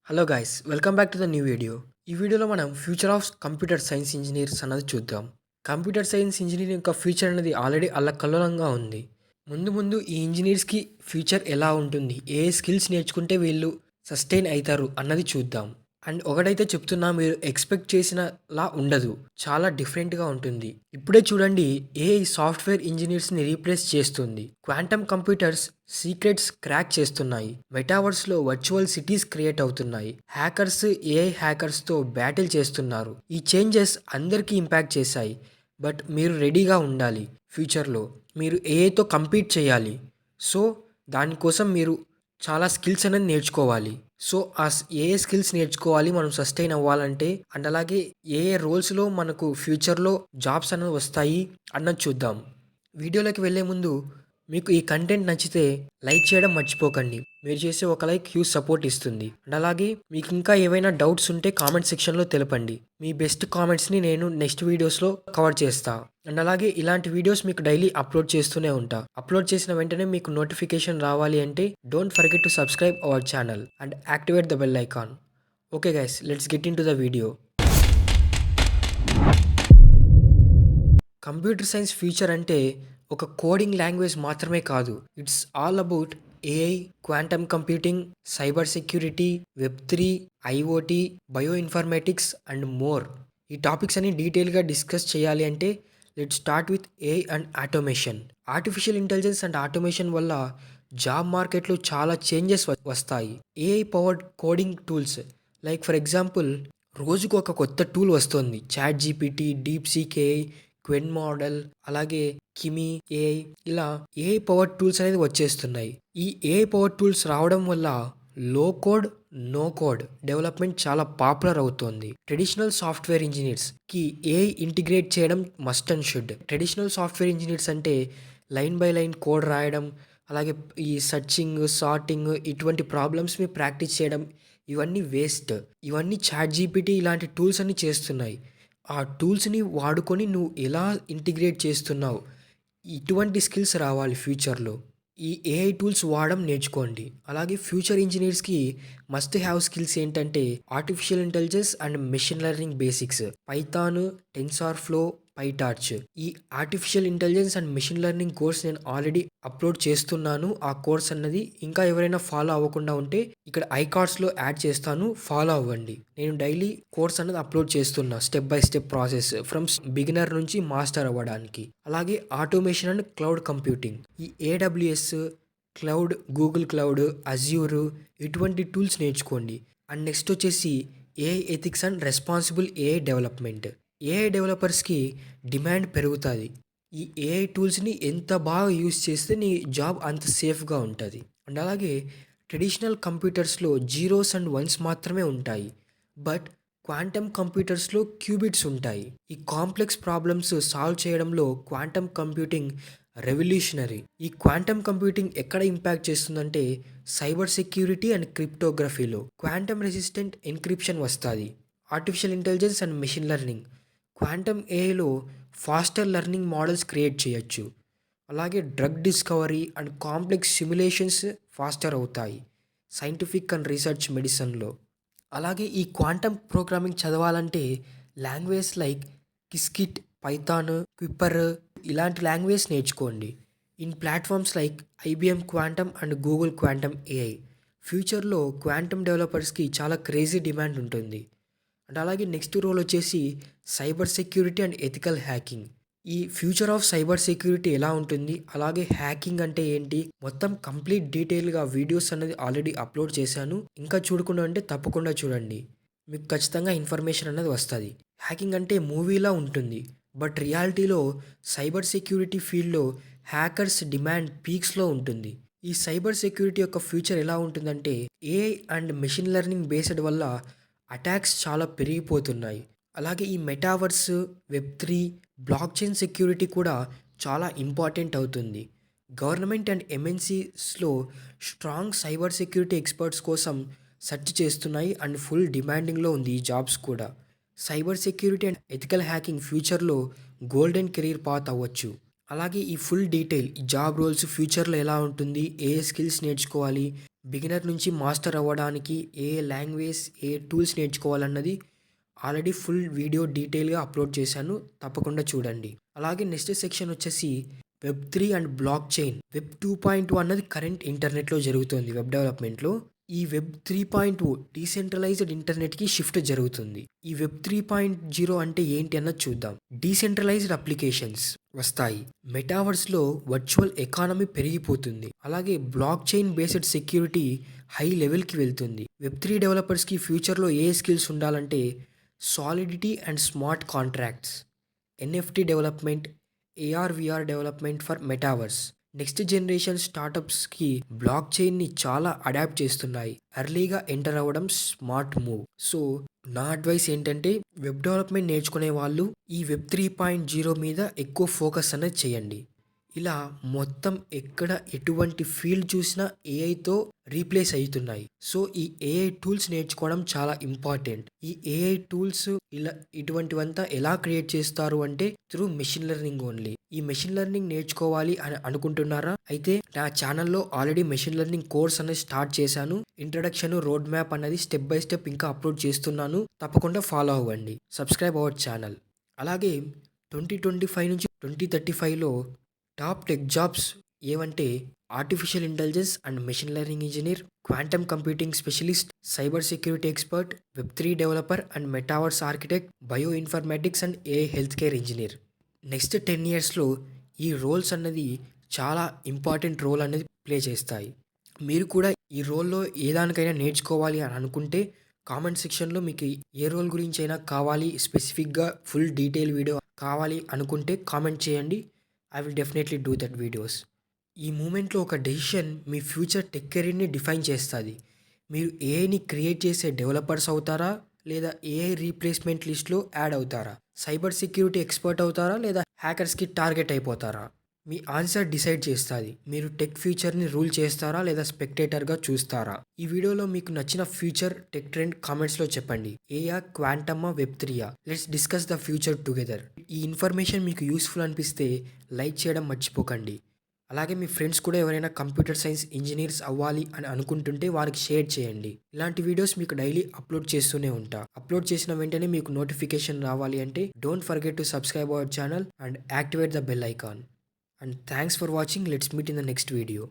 Hello guys welcome back to the new video. ఈ వీడియోలో మనం future of computer science engineers అన్నది చూద్దాం. కంప్యూటర్ సైన్స్ ఇంజనీరింగ్ యొక్క ఫ్యూచర్ అనేది ఆల్రెడీ అల్లకల్లోలంగా ఉంది. ముందు ముందు ఈ ఇంజనీర్స్కి ఫ్యూచర్ ఎలా ఉంటుంది, ఏ స్కిల్స్ నేర్చుకుంటే వీళ్ళు సస్టైన్ అవుతారు అన్నది చూద్దాం. అండ్ ఒకటైతే చెప్తున్నా, మీరు ఎక్స్పెక్ట్ చేసినలా ఉండదు, చాలా డిఫరెంట్గా ఉంటుంది. ఇప్పుడే చూడండి, ఏఐ సాఫ్ట్వేర్ ఇంజనీర్స్ని రీప్లేస్ చేస్తుంది. క్వాంటమ్ కంప్యూటర్స్ సీక్రెట్స్ క్రాక్ చేస్తున్నాయి. మెటావర్స్లో వర్చువల్ సిటీస్ క్రియేట్ అవుతున్నాయి. హ్యాకర్స్ ఏఐ హ్యాకర్స్తో బ్యాటిల్ చేస్తున్నారు. ఈ చేంజెస్ అందరికీ ఇంపాక్ట్ చేశాయి. బట్ మీరు రెడీగా ఉండాలి. ఫ్యూచర్లో మీరు ఏఐతో కంపీట్ చేయాలి. సో దానికోసం మీరు చాలా స్కిల్స్ అనేది నేర్చుకోవాలి. సో ఏ ఏ స్కిల్స్ నేర్చుకోవాలి మనం సస్టైన్ అవ్వాలంటే, అండ్ అలాగే ఏ ఏ రోల్స్లో మనకు ఫ్యూచర్లో జాబ్స్ అనేవి వస్తాయి అన్నది చూద్దాం. వీడియోలోకి వెళ్ళే ముందు, మీకు ఈ కంటెంట్ నచ్చితే లైక్ చేయడం మర్చిపోకండి. మీరు చేసే ఒక లైక్ హ్యూజ్ సపోర్ట్ ఇస్తుంది. అండ్ అలాగే మీకు ఇంకా ఏవైనా డౌట్స్ ఉంటే కామెంట్ సెక్షన్లో తెలపండి. మీ బెస్ట్ కామెంట్స్ని నేను నెక్స్ట్ వీడియోస్లో కవర్ చేస్తా. అండ్ అలాగే ఇలాంటి వీడియోస్ మీకు డైలీ అప్లోడ్ చేస్తూనే ఉంటా. అప్లోడ్ చేసిన వెంటనే మీకు నోటిఫికేషన్ రావాలి అంటే don't forget to subscribe our channel and activate the bell icon. Okay guys, let's get into the video. Computer science future అంటే ఒక కోడింగ్ లాంగ్వేజ్ మాత్రమే కాదు. It's all about AI, quantum computing, cyber security, వెబ్3, IoT, bioinformatics and more. ఈ topics అన్ని డీటెయిల్గా discuss చేయాలి అంటే let start with AI and automation. Artificial intelligence and automation వల్ల జాబ్ మార్కెట్లో చాలా చేంజెస్ వస్తాయి. AI powered coding tools, like for example, రోజుకు ఒక కొత్త టూల్ వస్తుంది. ChatGPT, DeepSeek AI, Qwen model, అలాగే కిమి ఏఐ, ఇలా ఏఐ పవర్ టూల్స్ అనేది వచ్చేస్తున్నాయి. ఈ ఏఐ పవర్ టూల్స్ రావడం వల్ల low code, no code development చాలా పాపులర్ అవుతోంది. ట్రెడిషనల్ సాఫ్ట్వేర్ ఇంజనీర్స్ కి ఏఐ ఇంటిగ్రేట్ చేయడం must and should. Traditional software engineers అంటే లైన్ బై లైన్ కోడ్ రాయడం, అలాగే ఈ సర్చింగ్, సార్టింగ్, ఇటువంటి ప్రాబ్లమ్స్ మీ ప్రాక్టీస్ చేయడం, ఇవన్నీ వేస్ట్. ఇవన్నీ చాట్ జీపీటీ ఇలాంటి టూల్స్ అన్ని చేస్తున్నాయి. ఆ టూల్స్ని వాడుకొని నువ్వు ఎలా ఇంటిగ్రేట్ చేస్తున్నావు, ఇటువంటి స్కిల్స్ రావాలి ఫ్యూచర్లో. ఈ ఏఐ టూల్స్ వాడడం నేర్చుకోండి. అలాగే ఫ్యూచర్ ఇంజనీర్స్కి మస్ట్ హ్యావ్ స్కిల్స్ ఏంటంటే artificial intelligence and machine learning basics, Python, TensorFlow, PyTorch. ఈ artificial intelligence and machine learning course నేను ఆల్రెడీ అప్లోడ్ చేస్తున్నాను. ఆ కోర్స్ అన్నది ఇంకా ఎవరైనా ఫాలో అవ్వకుండా ఉంటే ఇక్కడ ఐకార్డ్స్లో యాడ్ చేస్తాను, ఫాలో అవ్వండి. నేను డైలీ కోర్స్ అన్నది అప్లోడ్ చేస్తున్నా, step by step process from beginner నుంచి మాస్టర్ అవ్వడానికి. అలాగే ఆటోమేషన్ అండ్ క్లౌడ్ కంప్యూటింగ్, ఈ AWS cloud, Google cloud, Azure, ఇటువంటి టూల్స్ నేర్చుకోండి. అండ్ నెక్స్ట్ వచ్చేసి AI ethics and responsible AI development. AI డెవలపర్స్కి డిమాండ్ పెరుగుతుంది. ఈ ఏఐ టూల్స్ని ఎంత బాగా యూస్ చేస్తే నీ జాబ్ అంత సేఫ్గా ఉంటుంది. అండ్ అలాగే ట్రెడిషనల్ కంప్యూటర్స్లో జీరోస్ అండ్ వన్స్ మాత్రమే ఉంటాయి. బట్ క్వాంటమ్ కంప్యూటర్స్లో క్యూబిట్స్ ఉంటాయి. ఈ కాంప్లెక్స్ ప్రాబ్లమ్స్ సాల్వ్ చేయడంలో క్వాంటమ్ కంప్యూటింగ్ రెవల్యూషనరీ. ఈ క్వాంటమ్ కంప్యూటింగ్ ఎక్కడ ఇంపాక్ట్ చేస్తుందంటే సైబర్ సెక్యూరిటీ అండ్ క్రిప్టోగ్రఫీలో. క్వాంటమ్ రెసిస్టెంట్ ఎన్క్రిప్షన్ వస్తుంది. Artificial intelligence and machine learning, quantum ఏఐలో ఫాస్టర్ లెర్నింగ్ మోడల్స్ క్రియేట్ చేయొచ్చు. అలాగే drug discovery and complex simulations faster అవుతాయి సైంటిఫిక్ అండ్ రీసెర్చ్ మెడిసిన్లో. అలాగే ఈ క్వాంటమ్ ప్రోగ్రామింగ్ చదవాలంటే లాంగ్వేజ్ లైక్ కిస్కిట్, పైథాన్, క్విప్పర్ ఇలాంటి లాంగ్వేజ్ నేర్చుకోండి. In platforms like IBM quantum and Google quantum AI. ఫ్యూచర్లో క్వాంటమ్ డెవలపర్స్కి చాలా క్రేజీ డిమాండ్ ఉంటుంది. అండ్ అలాగే నెక్స్ట్ రోల్ వచ్చేసి cyber security and ethical hacking. ఈ ఫ్యూచర్ ఆఫ్ సైబర్ సెక్యూరిటీ ఎలా ఉంటుంది, అలాగే హ్యాకింగ్ అంటే ఏంటి, మొత్తం కంప్లీట్ డీటెయిల్గా వీడియోస్ అనేది ఆల్రెడీ అప్లోడ్ చేశాను. ఇంకా చూడకుండా అంటే తప్పకుండా చూడండి, మీకు ఖచ్చితంగా ఇన్ఫర్మేషన్ అనేది వస్తుంది. హ్యాకింగ్ అంటే మూవీలా ఉంటుంది, బట్ రియాలిటీలో సైబర్ సెక్యూరిటీ ఫీల్డ్లో హ్యాకర్స్ డిమాండ్ పీక్స్లో ఉంటుంది. ఈ సైబర్ సెక్యూరిటీ యొక్క ఫ్యూచర్ ఎలా ఉంటుందంటే AI and machine learning based వల్ల అటాక్స్ చాలా పెరిగిపోతున్నాయి. అలాగే ఈ మెటావర్స్, వెబ్3, బ్లాక్ చైన్ సెక్యూరిటీ కూడా చాలా ఇంపార్టెంట్ అవుతుంది. గవర్నమెంట్ అండ్ ఎంఎన్సీస్లో స్ట్రాంగ్ సైబర్ సెక్యూరిటీ ఎక్స్పర్ట్స్ కోసం సెర్చ్ చేస్తున్నాయి అండ్ ఫుల్ డిమాండింగ్లో ఉంది ఈ జాబ్స్ కూడా. Cyber security and ethical hacking ఫ్యూచర్లో గోల్డెన్ కెరీర్ పాత్ అవ్వచ్చు. అలాగే ఈ ఫుల్ డీటెయిల్, ఈ జాబ్ రోల్స్ ఫ్యూచర్లో ఎలా ఉంటుంది, ఏ స్కిల్స్ నేర్చుకోవాలి, బిగినర్ నుంచి మాస్టర్ అవ్వడానికి ఏ లాంగ్వేజ్, ఏ టూల్స్ నేర్చుకోవాలన్నది ఆల్రెడీ ఫుల్ వీడియో డీటెయిల్‌గా అప్‌లోడ్ చేశాను. తప్పకుండా చూడండి. అలాగే నెక్స్ట్ సెక్షన్ వచ్చేసి వెబ్3 అండ్ బ్లాక్ చైన్. వెబ్ 2.2 అన్నది కరెంట్ ఇంటర్నెట్‌లో జరుగుతుంది వెబ్ డెవలప్‌మెంట్‌లో. ఈ వెబ్ 3.2 డీసెంట్రలైజ్డ్ ఇంటర్నెట్‌కి షిఫ్ట్ జరుగుతుంది. ఈ వెబ్ 3.0 అంటే ఏంటి అన్నది చూద్దాం. డీసెంట్రలైజ్డ్ అప్లికేషన్స్ వస్తాయి. మెటావర్స్‌లో వర్చువల్ ఎకానమీ పెరిగిపోతుంది. అలాగే block chain based security high లెవెల్‌కి వెళ్తుంది. వెబ్3 డెవలపర్స్‌కి ఫ్యూచర్‌లో ఏ స్కిల్స్ ఉండాలంటే Solidity and smart contracts, NFT development, AR VR development for metaverse. Next generation స్టార్టప్స్‌కి బ్లాక్ చైన్‌ని చాలా అడాప్ట్ చేస్తున్నాయి. ఎర్లీగా ఎంటర్ అవ్వడం స్మార్ట్ మూవ్. సో, నా అడ్వైస్ ఏంటంటే వెబ్ డెవలప్మెంట్ నేర్చుకునే వాళ్ళు ఈ వెబ్ 3.0 మీద ఎక్కువ ఫోకస్ అనేది చేయండి. ఇలా మొత్తం ఎక్కడ ఎటువంటి ఫీల్డ్ చూసినా ఏఐతో రీప్లేస్ అవుతున్నాయి. సో, ఈ ఏఐ టూల్స్ నేర్చుకోవడం చాలా ఇంపార్టెంట్. ఈ ఏఐ టూల్స్ ఇలా ఇటువంటివంతా ఎలా క్రియేట్ చేస్తారు అంటే త్రూ మెషిన్ లెర్నింగ్ ఓన్లీ. ఈ మెషిన్ లెర్నింగ్ నేర్చుకోవాలి అని అనుకుంటున్నారా? అయితే నా ఛానల్‌లో ఆల్రెడీ మెషిన్ లెర్నింగ్ కోర్స్ అనేది స్టార్ట్ చేశాను. ఇంట్రడక్షన్, రోడ్ మ్యాప్ అనేది స్టెప్ బై స్టెప్ ఇంకా అప్లోడ్ చేస్తున్నాను. తప్పకుండా ఫాలో అవ్వండి. Subscribe our channel. అలాగే 2025 నుంచి 2035లో టాప్ టెక్ జాబ్స్ ఏవంటే artificial intelligence and machine learning engineer, quantum computing specialist, cyber security expert, వెబ్3 developer and metaverse architect, bioinformatics and AI health care engineer. Next 10 ఇయర్స్‌లో ఈ roles అన్నది చాలా important role అనేది ప్లే చేస్తాయి. మీరు కూడా ఈ రోల్‌లో ఏ దానికైనా నేర్చుకోవాలి అని అనుకుంటే కామెంట్ సెక్షన్‌లో మీకు ఏ రోల్ గురించైనా కావాలి, స్పెసిఫిక్‌గా ఫుల్ డీటెయిల్ వీడియో కావాలి అనుకుంటే కామెంట్ చేయండి. I will definitely do that videos. ఈ మూమెంట్‌లో ఒక డెసిషన్ మీ ఫ్యూచర్ టెక్ కెరీర్‌ని డిఫైన్ చేస్తది. మీరు ఏఐని క్రియేట్ చేసే డెవలపర్స్ అవుతారా? లేదా ఏఐ రీప్లేస్‌మెంట్ లిస్ట్‌లో యాడ్ అవుతారా? సైబర్ సెక్యూరిటీ ఎక్స్పర్ట్ అవుతారా? లేదా హ్యాకర్స్‌కి టార్గెట్ అయిపోతారా? మీ ఆన్సర్ డిసైడ్ చేస్తది. మీరు టెక్ ఫ్యూచర్‌ని రూల్ చేస్తారా? లేదా స్పెక్టేటర్‌గా చూస్తారా? ఈ వీడియోలో మీకు నచ్చిన ఫ్యూచర్ టెక్ ట్రెండ్ కామెంట్స్‌లో చెప్పండి. ఏయా? క్వాంటమా? వెబ్3యా? Let's discuss the future together. ఈ ఇన్ఫర్మేషన్ మీకు యూస్‌ఫుల్ అనిపిస్తే లైక్ చేయడం మర్చిపోకండి. అలాగే మీ ఫ్రెండ్స్ కూడా ఎవరైనా కంప్యూటర్ సైన్స్ ఇంజనీర్స్ అవ్వాలి అని అనుకుంటుంటే వారికి షేర్ చేయండి. ఇలాంటి వీడియోస్ మీకు డైలీ అప్లోడ్ చేస్తూనే ఉంటా. అప్లోడ్ చేసిన వెంటనే మీకు నోటిఫికేషన్ రావాలి అంటే don't forget to subscribe our channel and activate the bell icon. And thanks for watching. Let's meet in the next video.